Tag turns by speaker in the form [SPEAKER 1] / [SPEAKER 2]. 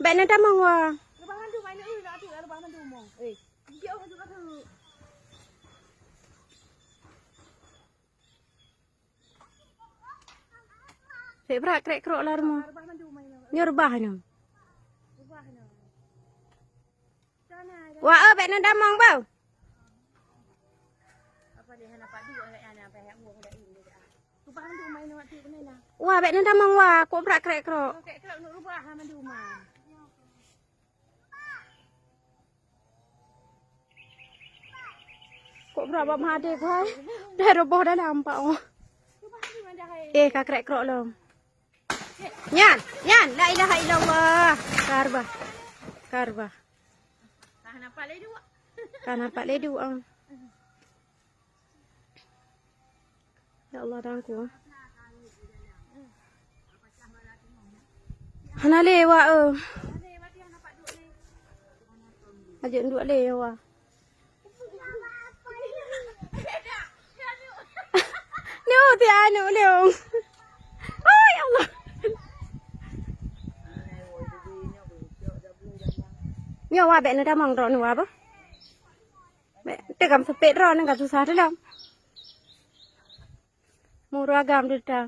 [SPEAKER 1] Bạn nên đâm mong à. Saya berak krek krok lah rumah. Nyorbah ni. Wah, bạn nên đâm mong bao. Wah, bạn nên đâm mong wah, kok berak krek krok. Kok berapa mahade kau? Dah roboh dah nampak oh. Kak krek krok lo. Nyan, nyan, la ilaha illallah. Karbah. Karbah. Nampak le dua. Ya Allah dangku. Hana le wa Ajak dua le wa. Nêu thì ai nêu liều. Ôi Allah. Nyo wa bạn nó đã mong rồi nữa bố. Mẹ, để cầm sập pet rồi nên gặp susah thế đâu. Murah agam dia.